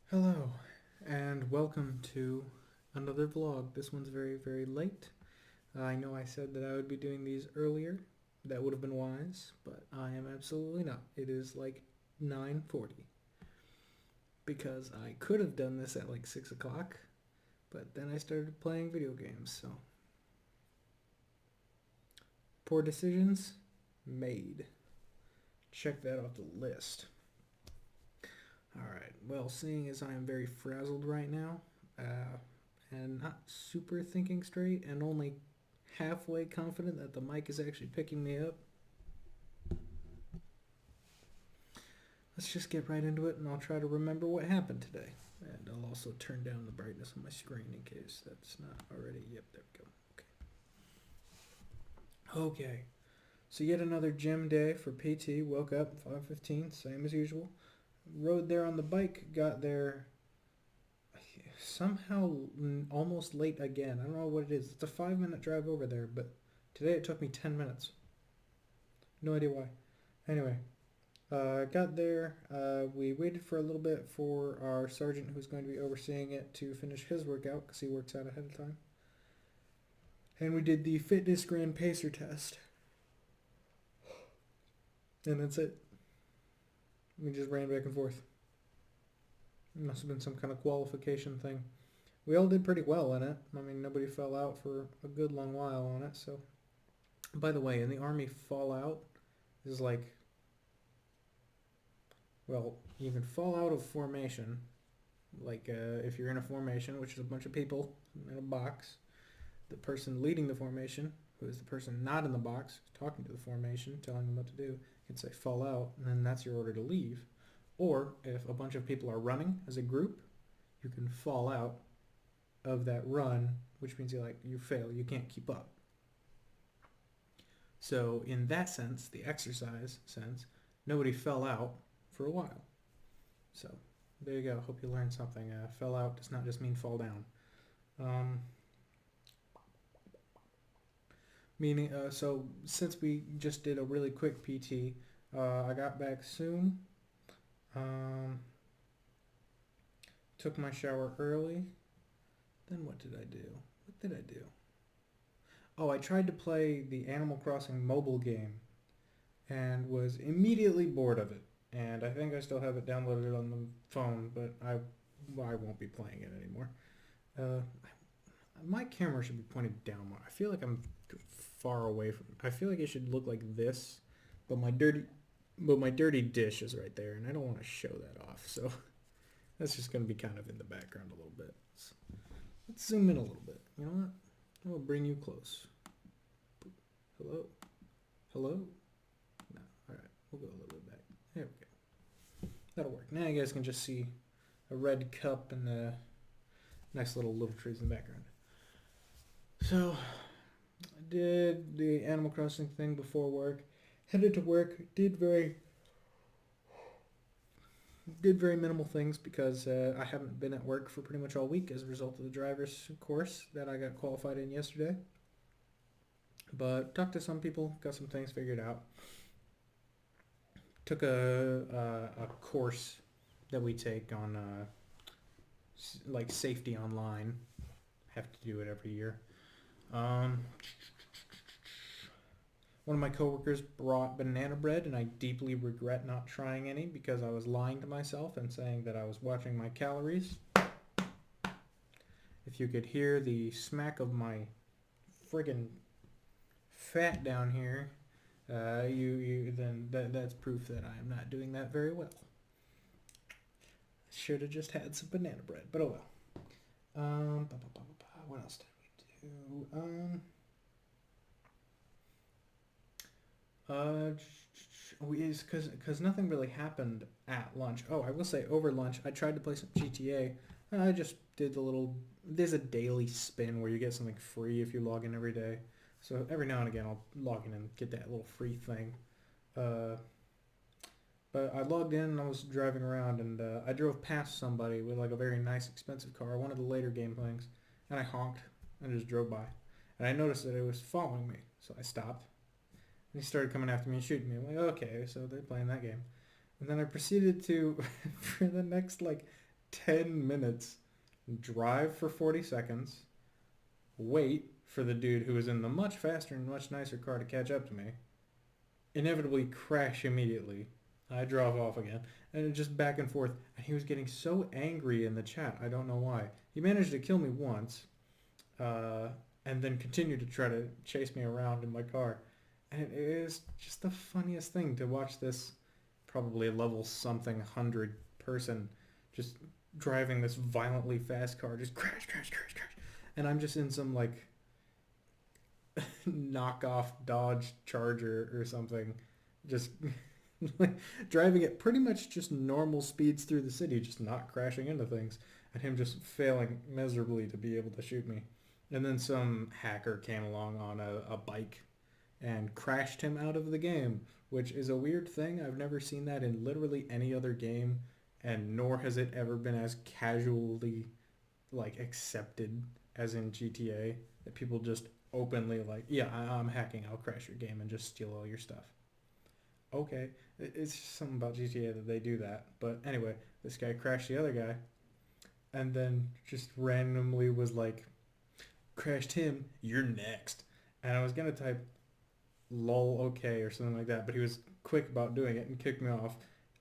Hello, and welcome to another vlog. This one's very, very late. I know I said that I would be doing these earlier. That would have been wise, but I am absolutely not. It is like 9:40 because I could have done this at like 6 o'clock, but then I started playing video games, so poor decisions made. Check that off the list. Alright, well, seeing as I am very frazzled right now, and not super thinking straight, and only halfway confident that the mic is actually picking me up, let's just get right into it and I'll try to remember what happened today. And I'll also turn down the brightness on my screen in case that's not already. Yep, there we go. Okay, so yet another gym day for PT. Woke up 5:15, same as usual. Rode there on the bike, got there somehow almost late again. I don't know what it is. It's a 5-minute drive over there, but today it took me 10 minutes. No idea why. Anyway, got there. We waited for a little bit for our sergeant who's going to be overseeing it to finish his workout because he works out ahead of time. And we did the fitness grand pacer test. And that's it. We just ran back and forth. It must have been some kind of qualification thing. We all did pretty well in it. I mean, nobody fell out for a good long while on it. So, by the way, in the Army, fall out is like, well, you can fall out of formation. Like, if you're in a formation, which is a bunch of people in a box, the person leading the formation, who is the person not in the box, talking to the formation, telling them what to do, can say fall out, and then that's your order to leave. Or if a bunch of people are running as a group, you can fall out of that run, which means you fail, you can't keep up. So in that sense, the exercise sense, nobody fell out for a while. So there you go. Hope you learned something. Fell out does not just mean fall down. Um, so since we just did a really quick PT, I got back soon. Um, took my shower early. Then what did I do? What did I do? Oh, I tried to play the Animal Crossing mobile game and was immediately bored of it. And I think I still have it downloaded on the phone, but I won't be playing it anymore. Uh, my camera should be pointed down more. I feel like I'm far away from. I feel like it should look like this, but my dirty dish is right there, and I don't want to show that off. So that's just going to be kind of in the background a little bit. Let's zoom in a little bit. You know what? I'll bring you close. Hello? Hello? No. Alright. We'll go a little bit back. There we go. That'll work. Now you guys can just see a red cup and the nice little trees in the background. So, I did the Animal Crossing thing before work. Headed to work. Did very minimal things because I haven't been at work for pretty much all week as a result of the driver's course that I got qualified in yesterday. But talked to some people, got some things figured out. Took a course that we take on like safety online. Have to do it every year. One of my coworkers brought banana bread, and I deeply regret not trying any because I was lying to myself and saying that I was watching my calories. If you could hear the smack of my friggin' fat down here, then that's proof that I am not doing that very well. Should have just had some banana bread, but oh well. What else did we do? Because nothing really happened at lunch. Oh, I will say over lunch, I tried to play some GTA. I just did there's a daily spin where you get something free if you log in every day. So every now and again I'll log in and get that little free thing. But I logged in and I was driving around and I drove past somebody with like a very nice expensive car, one of the later game things, and I honked and just drove by. And I noticed that it was following me, so I stopped. And he started coming after me and shooting me. I'm like, okay, so they're playing that game. And then I proceeded to, for the next like 10 minutes, drive for 40 seconds, wait for the dude who was in the much faster and much nicer car to catch up to me, inevitably crash immediately. I drove off again, and it just back and forth. And he was getting so angry in the chat. I don't know why. He managed to kill me once, uh, and then continued to try to chase me around in my car. And it is just the funniest thing to watch this probably level something 100 person just driving this violently fast car, just crash, crash, crash, crash. And I'm just in some like knockoff Dodge Charger or something, just like driving at pretty much just normal speeds through the city, just not crashing into things, and him just failing miserably to be able to shoot me. And then some hacker came along on a bike and crashed him out of the game, which is a weird thing. I've never seen that in literally any other game, and nor has it ever been as casually like accepted as in GTA, that people just openly like, yeah, I'm hacking, I'll crash your game and just steal all your stuff. Okay, it's just something about GTA that they do that. But anyway, this guy crashed the other guy, and then just randomly was like, crashed him, you're next. And I was gonna type lol okay or something like that, but he was quick about doing it and kicked me off.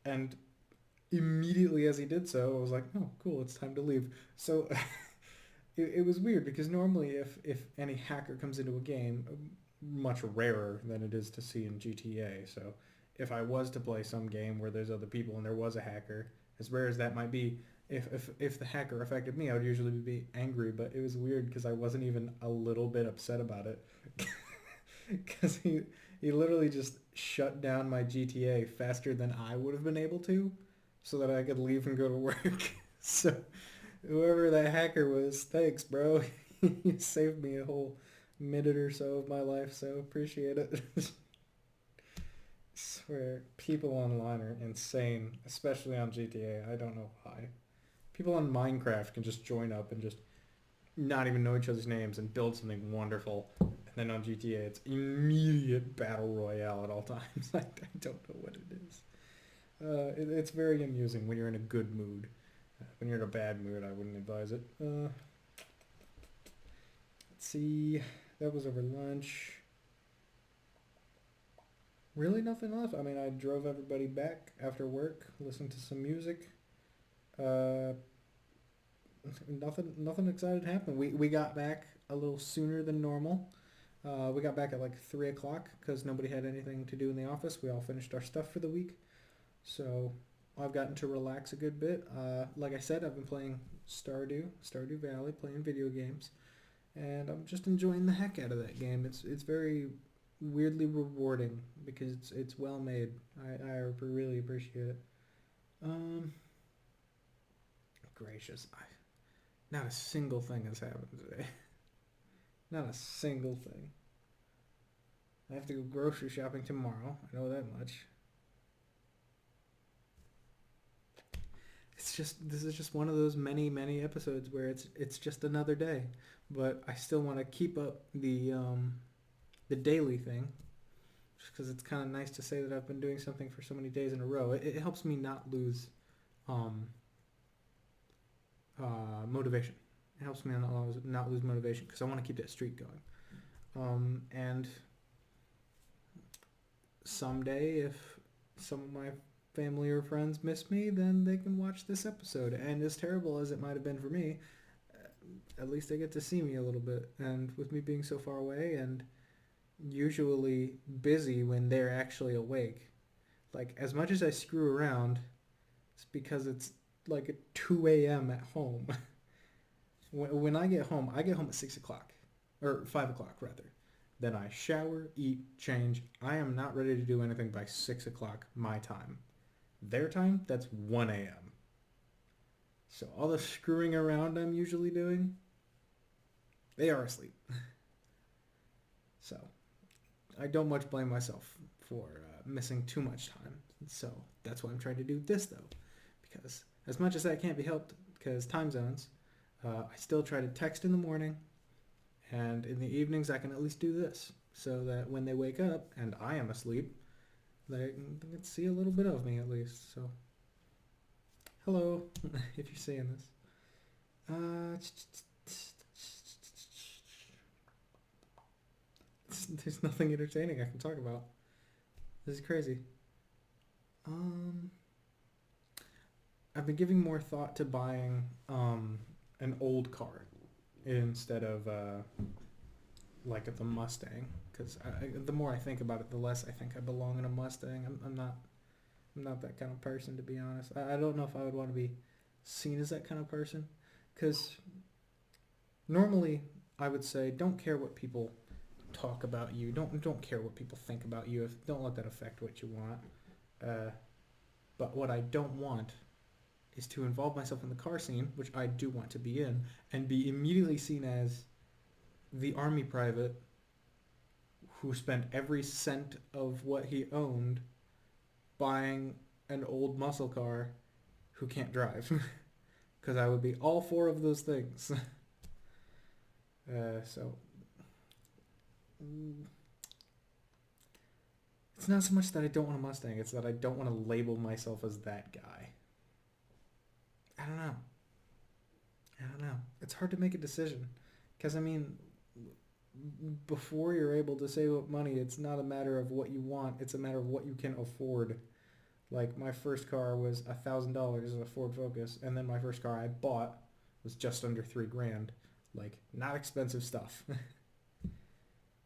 And immediately as he did so, I was like, oh cool, it's time to leave. So it was weird because normally if any hacker comes into a game, much rarer than it is to see in GTA. So if I was to play some game where there's other people and there was a hacker, as rare as that might be, if the hacker affected me, I would usually be angry. But it was weird because I wasn't even a little bit upset about it, because he literally just shut down my GTA faster than I would have been able to, so that I could leave and go to work. So whoever that hacker was, thanks, bro. You saved me a whole minute or so of my life, so appreciate it. Swear, people online are insane, especially on GTA. I don't know why. People on Minecraft can just join up and just not even know each other's names and build something wonderful. And then on GTA, it's immediate battle royale at all times. I don't know what it is. It's very amusing when you're in a good mood. When you're in a bad mood, I wouldn't advise it. Let's see. That was over lunch. Really nothing left. I mean, I drove everybody back after work, listened to some music. Uh, nothing exciting happened. We got back a little sooner than normal. We got back at like 3 o'clock because nobody had anything to do in the office. We all finished our stuff for the week. So I've gotten to relax a good bit. Like I said, I've been playing Stardew Valley, playing video games, and I'm just enjoying the heck out of that game. It's very weirdly rewarding because it's well made. I really appreciate it. Um, Gracious, not a single thing has happened today. Not a single thing. I have to go grocery shopping tomorrow. I know that much. This is just one of those many episodes where it's just another day, but I still want to keep up the daily thing, just because it's kind of nice to say that I've been doing something for so many days in a row. It helps me not lose um, motivation. It helps me not lose motivation because I want to keep that streak going. And someday, if some of my family or friends miss me, then they can watch this episode. And as terrible as it might have been for me, at least they get to see me a little bit. And with me being so far away and usually busy when they're actually awake, like as much as I screw around, it's because it's like at 2 a.m. at home. When I get home at 6 o'clock, or 5 o'clock rather. Then I shower, eat, change. I am not ready to do anything by 6 o'clock my time. Their time, that's 1 a.m. So all the screwing around I'm usually doing, they are asleep. So I don't much blame myself for missing too much time. So that's why I'm trying to do this though. Because as much as that can't be helped, because time zones, I still try to text in the morning, and in the evenings I can at least do this, so that when they wake up and I am asleep, they can see a little bit of me at least. So Hello, if you're seeing this. There's nothing entertaining I can talk about. This is crazy. I've been giving more thought to buying an old car instead of like the Mustang, because the more I think about it, the less I think I belong in a Mustang. I'm not that kind of person, to be honest. I don't know if I would want to be seen as that kind of person, because normally I would say don't care what people talk about you. Don't care what people think about you. Don't let that affect what you want. But what I don't want is to involve myself in the car scene, which I do want to be in, and be immediately seen as the army private who spent every cent of what he owned buying an old muscle car who can't drive. Because I would be all four of those things. So it's not so much that I don't want a Mustang, it's that I don't want to label myself as that guy. I don't know. It's hard to make a decision. Because, I mean, before you're able to save up money, it's not a matter of what you want, it's a matter of what you can afford. Like, my first car was $1,000, a Ford Focus, and then my first car I bought was just under $3,000. Like, not expensive stuff.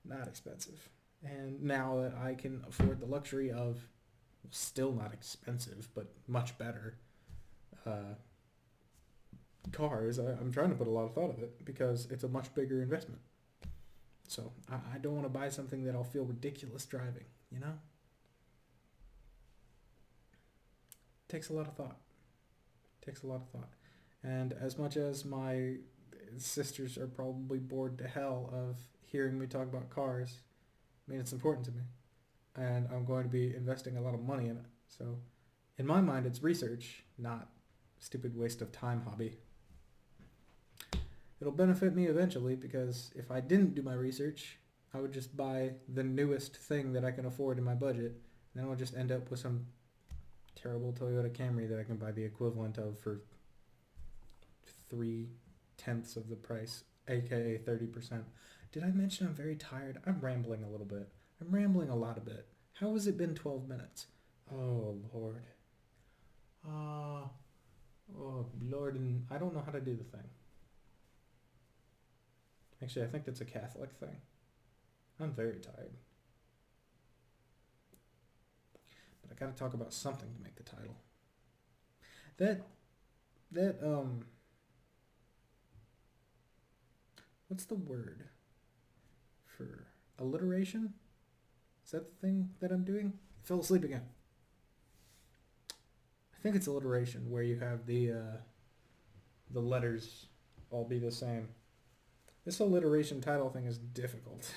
Not expensive. And now that I can afford the luxury of, still not expensive, but much better cars, I'm trying to put a lot of thought of it, because it's a much bigger investment. So I don't want to buy something that I'll feel ridiculous driving, you know? Takes a lot of thought. And as much as my sisters are probably bored to hell of hearing me talk about cars, I mean, it's important to me. And I'm going to be investing a lot of money in it. So in my mind, it's research, not stupid waste of time hobby. It'll benefit me eventually, because if I didn't do my research, I would just buy the newest thing that I can afford in my budget, and then I'll just end up with some terrible Toyota Camry that I can buy the equivalent of for 3/10 of the price, aka 30%. Did I mention I'm very tired? I'm rambling a little bit. I'm rambling a lot a bit. How has it been 12 minutes? Oh, Lord. Oh, Lord, and I don't know how to do the thing. Actually, I think that's a Catholic thing. I'm very tired. But I gotta talk about something to make the title. What's the word for alliteration? Is that the thing that I'm doing? I fell asleep again. I think it's alliteration, where you have the letters all be the same. This alliteration title thing is difficult.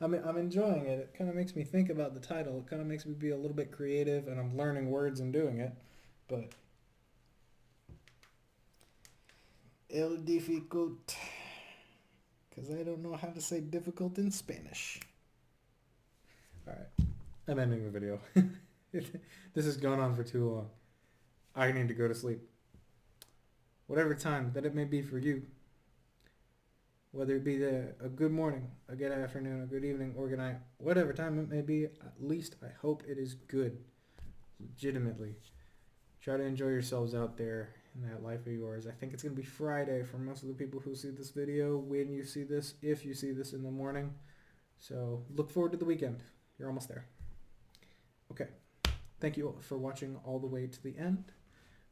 I mean, I'm enjoying it. It kind of makes me think about the title. It kind of makes me be a little bit creative, and I'm learning words and doing it. But el difficult, because I don't know how to say difficult in Spanish. All right, I'm ending the video. This has gone on for too long. I need to go to sleep. Whatever time that it may be for you. Whether it be a good morning, a good afternoon, a good evening, or good night, whatever time it may be, at least I hope it is good. Legitimately. Try to enjoy yourselves out there in that life of yours. I think it's going to be Friday for most of the people who see this video, when you see this, if you see this in the morning. So look forward to the weekend. You're almost there. Okay. Thank you for watching all the way to the end.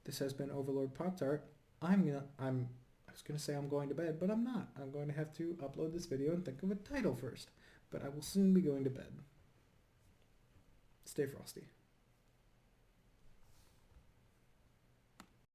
This has been Overlord Pop-Tart. I was going to say I'm going to bed, but I'm not. I'm going to have to upload this video and think of a title first. But I will soon be going to bed. Stay frosty.